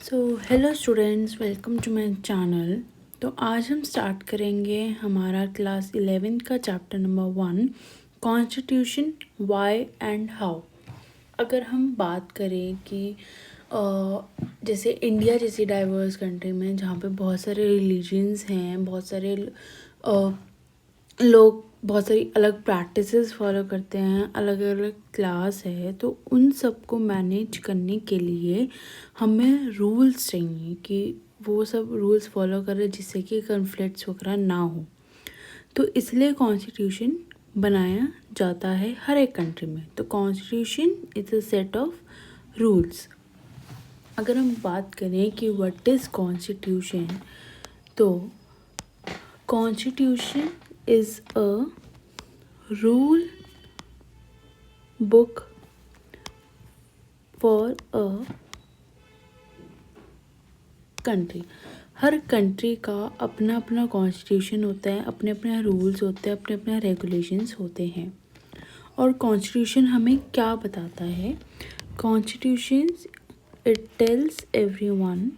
So hello students, welcome to my channel. तो आज हम स्टार्ट करेंगे हमारा क्लास 11 का chapter number 1, constitution, why and how. अगर हम बात करें कि जैसे इंडिया जैसी डाइवर्स कंट्री में जहाँ पे बहुत सारे रिलीजन्स हैं, बहुत सारे लोग बहुत सारी अलग प्रैक्टिसेस फॉलो करते हैं, अलग अलग क्लास है, तो उन सबको मैनेज करने के लिए हमें रूल्स चाहिए कि वो सब रूल्स फॉलो करें जिससे कि कॉन्फ्लिक्ट्स वगैरह ना हो। तो इसलिए कॉन्स्टिट्यूशन बनाया जाता है हर एक कंट्री में। तो constitution is a set of rules. अगर हम बात करें कि व्हाट इज़ कॉन्स्टिट्यूशन, तो constitution is a rule book for a country. Her country का अपना अपना कॉन्स्टिट्यूशन होता है, अपने अपने रूल्स होते हैं, अपने अपने रेगुलेशंस होते हैं। और कॉन्स्टिट्यूशन हमें क्या बताता है? Constitution it tells everyone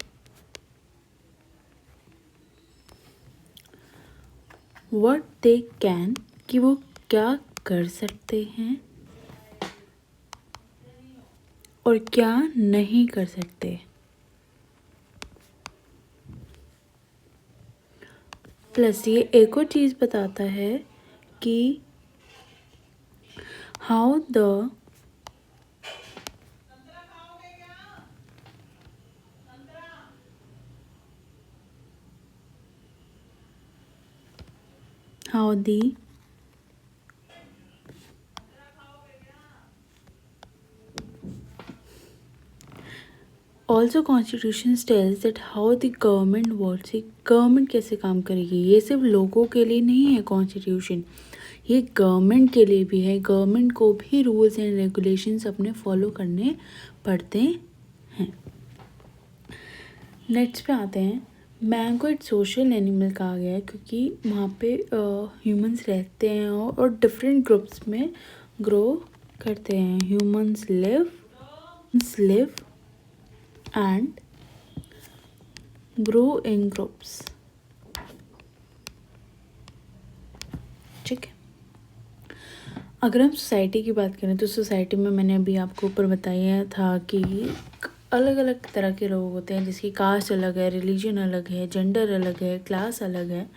what they can, कि वो क्या कर सकते हैं और क्या नहीं कर सकते। प्लस ये एक और चीज़ बताता है कि how the how the also constitution tells that how the government works। Government कैसे काम करेगी, ये सिर्फ लोगों के लिए नहीं है कॉन्स्टिट्यूशन, ये गवर्नमेंट के लिए भी है। गवर्नमेंट को भी रूल्स एंड रेगुलेशंस अपने फॉलो करने पड़ते हैं। नेक्स्ट पे आते हैं। मैन को एक सोशल एनिमल कहा गया है क्योंकि वहाँ पे ह्यूमंस रहते हैं और डिफरेंट ग्रुप्स में ग्रो करते हैं। Humans live and grow in groups। ठीक है। अगर हम सोसाइटी की बात करें तो सोसाइटी में मैंने अभी आपको ऊपर बताया था कि अलग अलग तरह के लोग होते हैं, जिसकी कास्ट अलग है, रिलीजन अलग है, जेंडर अलग है, क्लास अलग है।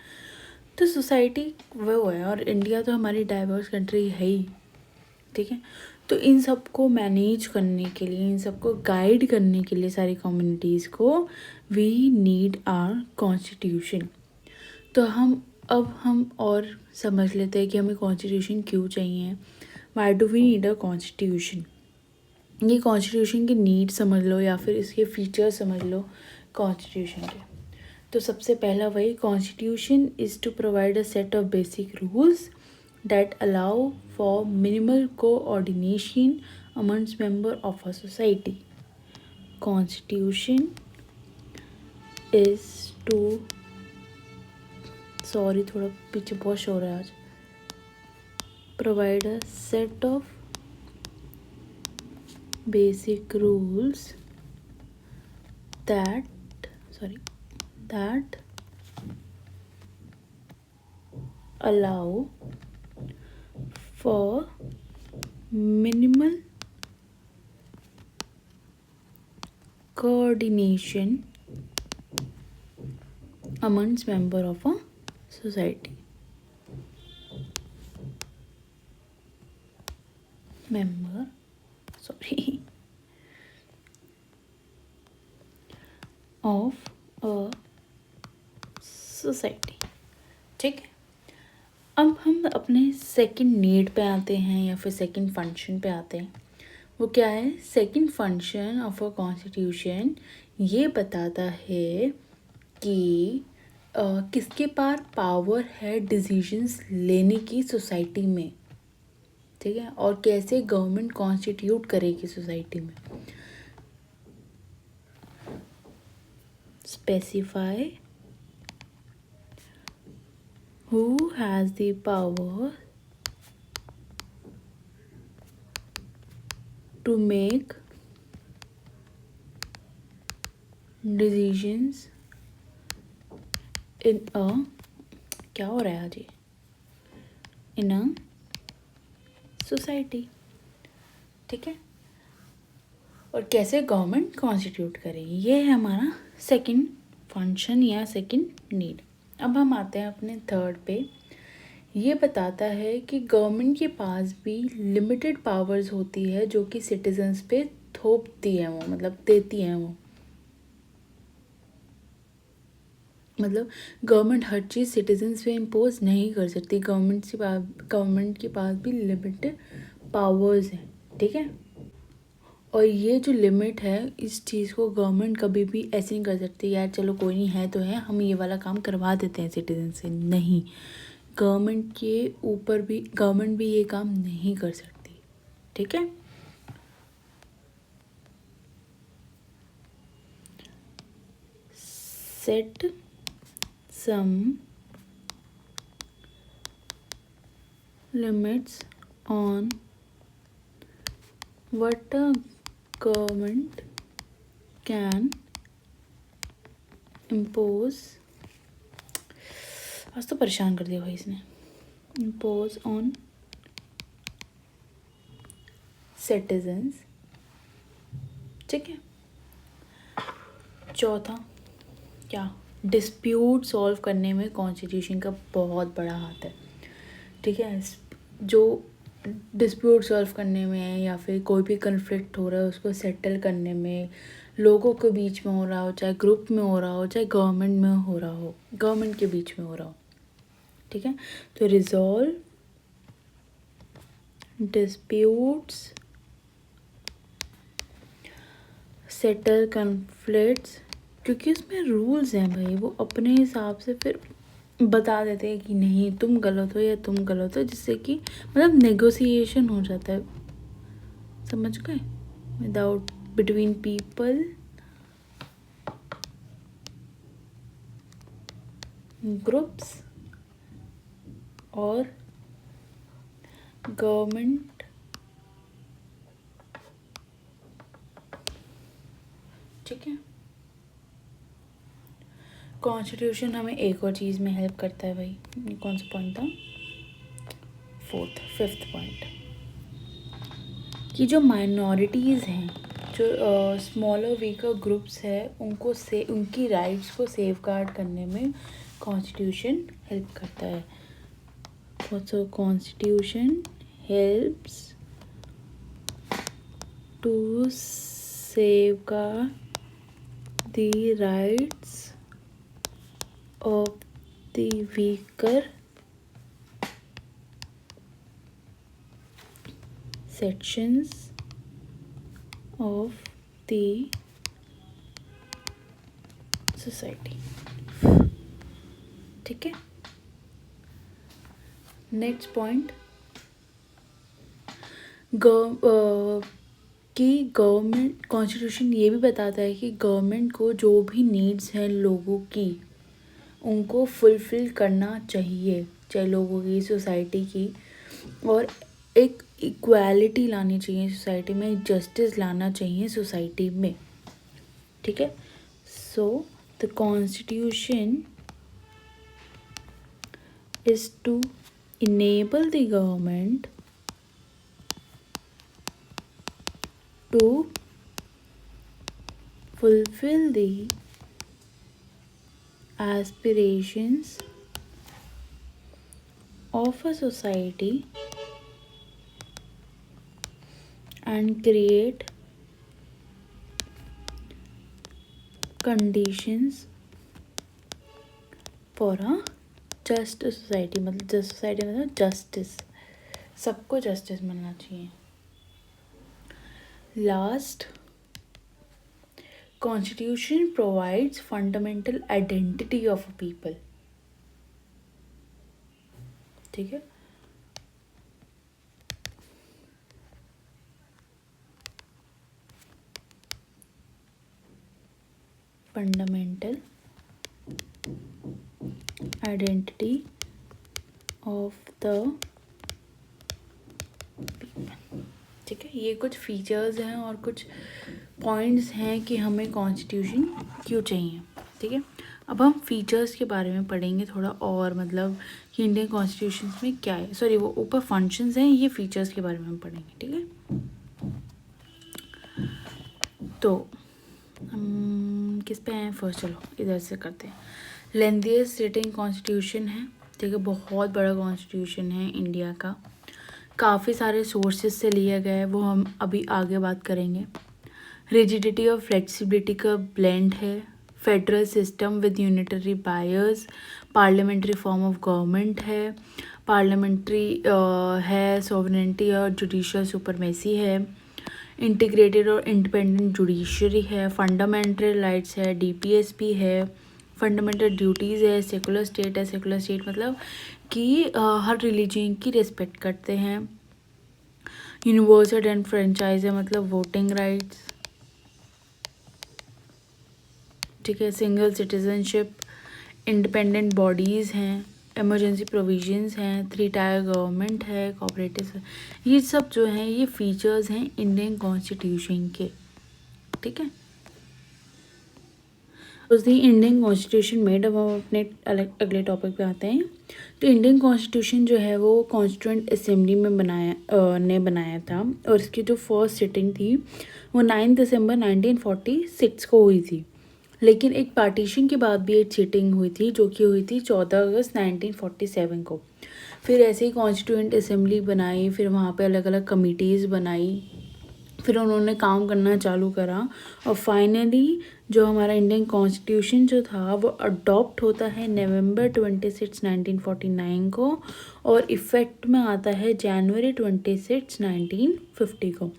तो सोसाइटी वो है, और इंडिया तो हमारी डाइवर्स कंट्री है ही। ठीक है। तो इन सबको मैनेज करने के लिए, इन सबको गाइड करने के लिए, सारी कम्युनिटीज़ को वी नीड आवर कॉन्स्टिट्यूशन। तो हम और समझ लेते हैं कि हमें कॉन्स्टिट्यूशन क्यों चाहिए। Why do we need a constitution? ये कॉन्स्टिट्यूशन की नीड समझ लो या फिर इसके फीचर समझ लो कॉन्स्टिट्यूशन के। तो सबसे पहला वही, constitution is to provide a set of basic rules that allow for minimal coordination amongst member of a society। Constitution is to, sorry थोड़ा पीछे बहुत शोर है आज, provide a set of basic rules that allow for minimal coordination amongst member of a society। Of a society. ठीक है। अब हम अपने सेकंड नीड पे आते हैं या फिर सेकंड फंक्शन पे आते हैं। वो क्या है? Second function of a constitution ये बताता है कि किसके पास पावर है डिसीजंस लेने की सोसाइटी में। ठीक है। और कैसे गवर्नमेंट कॉन्स्टिट्यूट करेगी सोसाइटी में। Specify who has the power to make decisions in a, क्या हो रहा है आज ये, इन अ सोसाइटी। ठीक है, और कैसे गवर्नमेंट कॉन्स्टिट्यूट करेगी, ये है हमारा सेकंड फंक्शन या सेकंड नीड। अब हम आते हैं अपने थर्ड पे। ये बताता है कि गवर्नमेंट के पास भी लिमिटेड पावर्स होती है जो कि सिटीजन्स पे थोपती है, वो मतलब देती है वो। मतलब गवर्नमेंट हर चीज़ सिटीजन्स पे इम्पोज नहीं कर सकती, गवर्नमेंट के पास भी लिमिटेड पावर्स हैं। ठीक है, और ये जो लिमिट है, इस चीज़ को गवर्नमेंट कभी भी ऐसे नहीं कर सकती यार चलो कोई नहीं है तो है, हम ये वाला काम करवा देते हैं सिटीजन से। नहीं, गवर्नमेंट भी ये काम नहीं कर सकती। ठीक है, set some limits on what a government can impose, आज तो परेशान कर दिया भाई इसने, इम्पोज ऑन सिटीजन्स। ठीक है, चौथा क्या, डिस्प्यूट सॉल्व करने में कॉन्स्टिट्यूशन का बहुत बड़ा हाथ है। ठीक है, जो डिस्प्यूट सॉल्व करने में या फिर कोई भी कन्फ्लिक्ट हो रहा है उसको सेटल करने में, लोगों के बीच में हो रहा हो, चाहे ग्रुप में हो रहा हो, चाहे गवर्नमेंट में हो रहा हो, गवर्नमेंट के बीच में हो रहा हो। ठीक है, तो रिजॉल्व डिस्प्यूट्स, सेटल कन्फ्लिक्ट्स, क्योंकि उसमें रूल्स हैं भाई, वो अपने हिसाब से फिर बता देते हैं कि नहीं तुम गलत हो या तुम गलत हो, जिससे कि मतलब नेगोशिएशन हो जाता है, समझ गए, विदाउट बिटवीन पीपल, ग्रुप्स और गवर्नमेंट। ठीक है, कॉन्स्टिट्यूशन हमें एक और चीज़ में हेल्प करता है भाई, ये कौन सा पॉइंट था, फिफ्थ पॉइंट, कि जो माइनॉरिटीज़ हैं, जो स्मॉलर वीकर ग्रुप्स है, उनकी राइट्स को सेफगार्ड करने में कॉन्स्टिट्यूशन हेल्प करता है। So constitution helps to safeguard the rights of the weaker sections of the society। ठीक है, नेक्स्ट पॉइंट, कि गवर्नमेंट, कॉन्स्टिट्यूशन ये भी बताता है कि गवर्नमेंट को जो भी नीड्स हैं लोगों की उनको फुलफ़िल करना चाहिए, चाहे लोगों की, सोसाइटी की, और एक इक्वालिटी लानी चाहिए सोसाइटी में, जस्टिस लाना चाहिए सोसाइटी में। ठीक है, so the constitution is to enable the government to fulfill the aspirations of a society and create conditions for a just society। मतलब जस्ट सोसाइटी मतलब जस्टिस, सबको जस्टिस मिलना चाहिए। Last, Constitution provides fundamental identity of a people। ठीक है, fundamental identity of the people। ठीक है, ये कुछ फीचर्स हैं और कुछ पॉइंट्स हैं कि हमें कॉन्स्टिट्यूशन क्यों चाहिए, ठीक है। अब हम फीचर्स के बारे में पढ़ेंगे थोड़ा और, मतलब कि इंडियन कॉन्स्टिट्यूशन में क्या है, सॉरी वो ऊपर फंक्शंस हैं, ये फीचर्स के बारे में हम पढ़ेंगे, ठीक है। तो हम किस पे आए फर्स्ट, चलो इधर से करते हैं। लेंथीएस्ट रिटन कॉन्स्टिट्यूशन है, ठीक है, बहुत बड़ा कॉन्स्टिट्यूशन है इंडिया का, काफ़ी सारे सोर्सेज से लिया गया है, वो हम अभी आगे बात करेंगे। रिजिडिटी और फ्लेक्सिबिलिटी का ब्लेंड है, federal system with unitary buyers, parliamentary form of government है, पार्लियामेंट्री है, सॉवरेनिटी और जुडिशियल सुपरमेसी है, इंटीग्रेटेड और इंडिपेंडेंट जुडिशरी है, फंडामेंटल राइट्स है, डीपीएसपी है, फंडामेंटल ड्यूटीज़ है, सेकुलर स्टेट है, सेकुलर स्टेट मतलब कि हर रिलीजन की रिस्पेक्ट करते हैं, यूनिवर्सल एंड फ्रेंचाइज है मतलब वोटिंग राइट्स, ठीक है, सिंगल सिटीजनशिप, इंडिपेंडेंट बॉडीज़ हैं, इमरजेंसी प्रोविजंस हैं, 3 टायर गवर्नमेंट है, कोऑपरेटिव, ये सब जो हैं ये फीचर्स हैं इंडियन कॉन्स्टिट्यूशन के, ठीक है। उस दी इंडियन कॉन्स्टिट्यूशन मेड, अब हम अपने अगले टॉपिक पे आते हैं। तो इंडियन कॉन्स्टिट्यूशन जो है वो कॉन्स्टिट्यूंट असेंबली में बनाया था, और इसकी जो फर्स्ट सिटिंग थी वो 9 दिसंबर 1946 को हुई थी, लेकिन एक पार्टीशन के बाद भी एक सिटिंग हुई थी जो कि हुई थी 14 अगस्त 1947 को। फिर ऐसे ही कॉन्स्टिट्यूंट असेंबली बनाई, फिर वहाँ पे अलग अलग कमिटीज़ बनाई, फिर उन्होंने काम करना चालू करा, और फाइनली जो हमारा इंडियन कॉन्स्टिट्यूशन जो था वो अडॉप्ट होता है नवंबर 26 1949 को, और इफ़ेक्ट में आता है जनवरी 26 1950 को।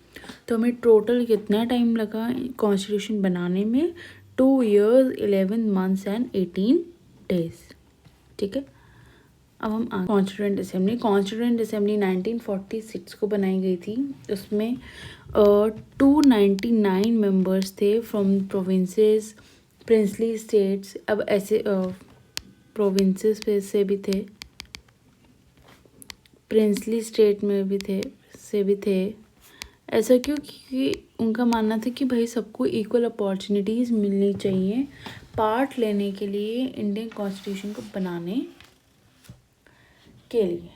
तो हमें टोटल कितना टाइम लगा कॉन्स्टिट्यूशन बनाने में, 2 years 11 months and 18 days, ठीक है। अब हम कॉन्स्टिट्यूंट असेंबली 1946 को बनाई गई थी, उसमें 299 मेंबर्स थे फ्रॉम प्रोविंसेस, प्रिंसली स्टेट्स, अब ऐसे प्रोविंसेस से भी थे, प्रिंसली स्टेट में भी थे, ऐसा क्यों, क्योंकि उनका मानना था कि भाई सबको इक्वल अपॉर्चुनिटीज़ मिलनी चाहिए पार्ट लेने के लिए इंडियन कॉन्स्टिट्यूशन को बनाने के लिए।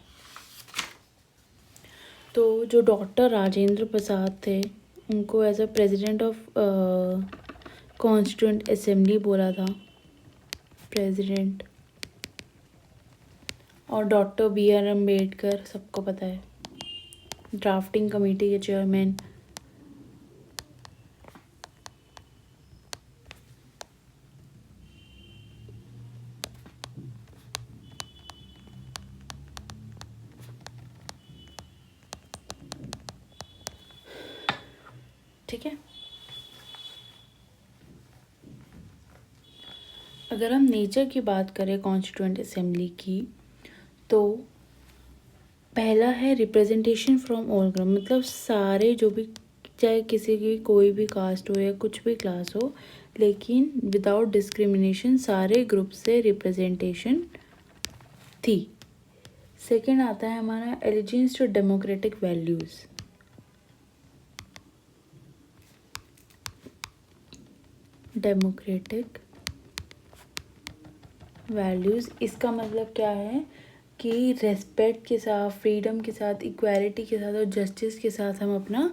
तो जो डॉक्टर राजेंद्र प्रसाद थे उनको as a president of constituent assembly बोला था, प्रेसिडेंट, और डॉक्टर बी आर अम्बेडकर सबको पता है, ड्राफ्टिंग कमेटी के चेयरमैन। ठीक है, अगर हम नेचर की बात करें कॉन्स्टिट्यूंट असेंबली की, तो पहला है रिप्रेजेंटेशन फ्रॉम ऑल ग्रुप, मतलब सारे जो भी, चाहे किसी की कोई भी कास्ट हो या कुछ भी क्लास हो, लेकिन विदाउट डिस्क्रिमिनेशन सारे ग्रुप से रिप्रेजेंटेशन थी। सेकंड आता है हमारा allegiance to democratic values, democratic values, इसका मतलब क्या है कि रेस्पेक्ट के साथ, फ्रीडम के साथ, इक्वालिटी के साथ और जस्टिस के साथ हम अपना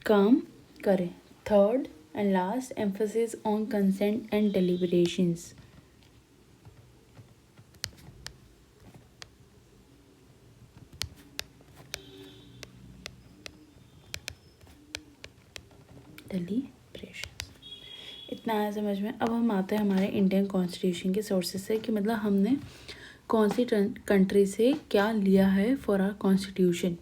काम करें। Third and last, emphasis on consent and deliberations, इतना है समझ में। अब हम आते हैं हमारे इंडियन कॉन्स्टिट्यूशन के सोर्सेस से, कि मतलब हमने कौन सी कंट्री से क्या लिया है फॉर आवर कॉन्स्टिट्यूशन।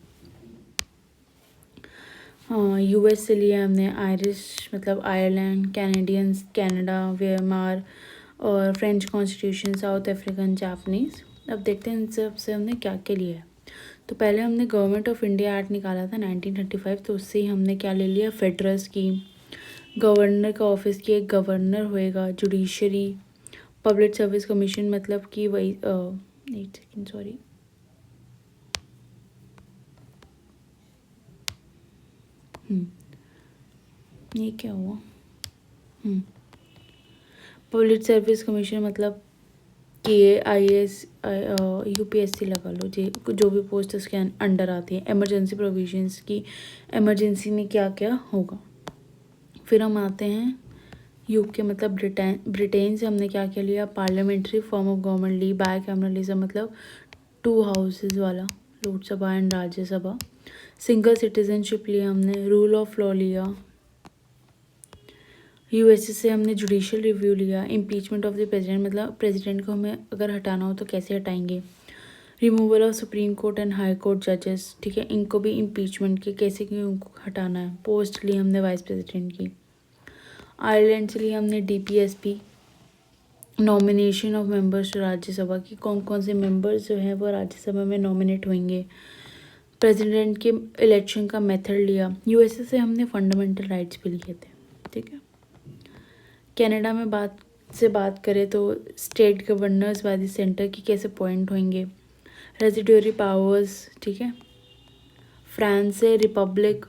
यूएस से लिया हमने, आयरिश मतलब आयरलैंड, कैनेडियंस कनाडा, म्यांमार, और French constitution, south African, Japanese. अब देखते हैं इन सब से हमने क्या क्या लिया है। तो पहले हमने गवर्नमेंट ऑफ इंडिया एक्ट निकाला था 1935, तो उससे ही हमने क्या ले लिया, फेडरल स्कीम, गवर्नर का ऑफिस की एक गवर्नर होएगा, जुडिशरी, पब्लिक सर्विस कमीशन मतलब कि वही एक सेकेंड सॉरी, ये क्या हुआ? पब्लिक सर्विस कमीशन मतलब के IAS UPSC लगा लो, जो भी पोस्ट उसके अंडर आती है। इमरजेंसी प्रोविजंस की इमरजेंसी में क्या क्या होगा। फिर हम आते हैं यूके मतलब ब्रिटेन से हमने क्या क्या लिया? पार्लियामेंट्री फॉर्म ऑफ गवर्नमेंट ली, बायकैमरलिज्म मतलब 2 हाउसेज वाला, Lok Sabha and Rajya Sabha. Single citizenship लिया हमने, रूल ऑफ लॉ लिया। यूएसए से हमने जुडिशियल रिव्यू लिया, इम्पीचमेंट ऑफ द प्रेसिडेंट मतलब प्रेसिडेंट को हमें अगर हटाना हो तो कैसे हटाएंगे। Removal of supreme court and high court जजेस, ठीक है, इनको भी इम्पीचमेंट के कैसे कि उनको हटाना है। पोस्ट ली हमने वाइस प्रेसिडेंट की। आयरलैंड से ली हमने DPSP, nomination of members Rajya Sabha की, कौन कौन से मेंबर्स जो हैं वो राज्यसभा में नॉमिनेट होंगे। प्रेसिडेंट के इलेक्शन का मेथड लिया। यूएसए से हमने फंडामेंटल राइट्स भी लिए थे, ठीक है। कनाडा में बात करें तो state governors by the centre की कैसे पॉइंट होंगे। रेजिडोरी पावर्स, ठीक है। फ्रांस से रिपब्लिक,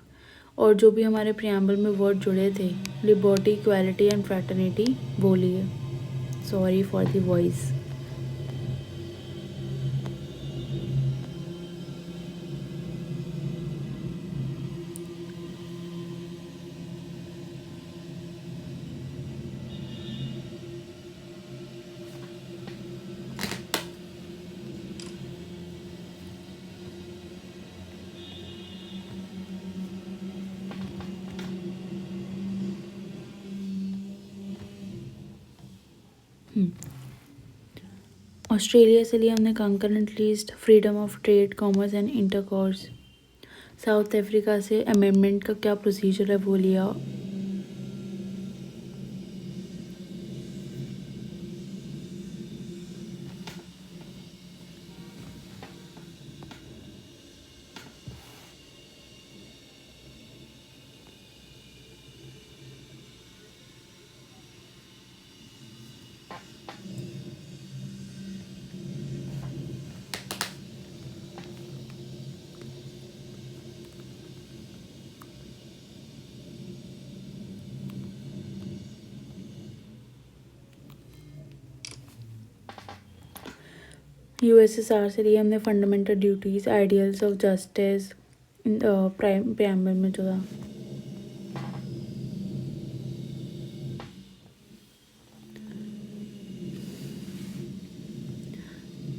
और जो भी हमारे प्रियम्बल में वर्ड जुड़े थे, लिबर्टी, इक्वालिटी एंड फ्रैटर्निटी, वो लिए। Sorry for the voice. Australia से लिए हमने concurrent list, freedom of trade, commerce and intercourse. South Africa से अमेंडमेंट का क्या प्रोसीजर है वो लिया। USSR से लिए हमने fundamental duties, ideals of justice, preamble में जो था।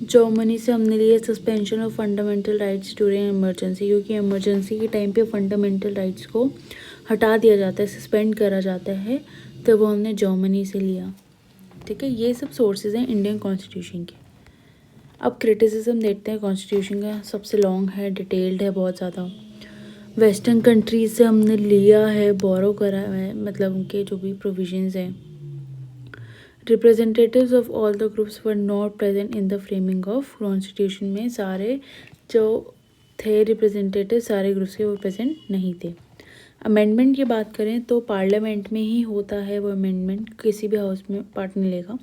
जर्मनी से हमने लिए suspension of fundamental rights during emergency, क्योंकि इमरजेंसी के टाइम पे फंडामेंटल राइट्स को हटा दिया जाता है, सस्पेंड करा जाता है, तो वो हमने जर्मनी से लिया, ठीक है। ये सब सोर्सेज हैं इंडियन कॉन्स्टिट्यूशन के। अब क्रिटिसिज्म देखते हैं कॉन्स्टिट्यूशन का, सबसे लॉन्ग है, डिटेल्ड है बहुत ज़्यादा। वेस्टर्न कंट्रीज से हमने लिया है, बोरो करा है, मतलब उनके जो भी प्रोविजंस हैं। Representatives of all the groups were not present in the framing of constitution में सारे जो थे रिप्रेजेंटेटिव सारे ग्रुप्स के वो प्रेजेंट नहीं थे। अमेंडमेंट की बात करें तो पार्लियामेंट में ही होता है वो अमेंडमेंट, किसी भी हाउस में पार्ट नहीं लेगा।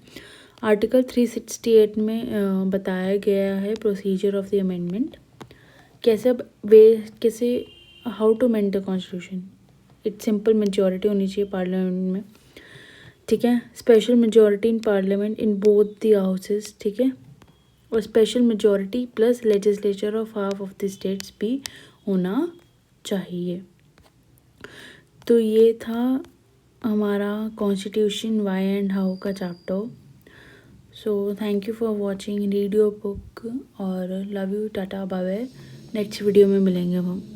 आर्टिकल 368 में बताया गया है प्रोसीजर ऑफ द अमेंडमेंट, कैसे how to amend the constitution. It's simple majority होनी चाहिए पार्लियामेंट में, ठीक है। Special majority in parliament in both the houses, ठीक है। और special majority plus legislature of half of the states भी होना चाहिए। तो ये था हमारा कॉन्स्टिट्यूशन वाई एंड हाउ का चैप्टर। So thank you for watching, read your book और love you, tata bye bye. Next video में मिलेंगे हम।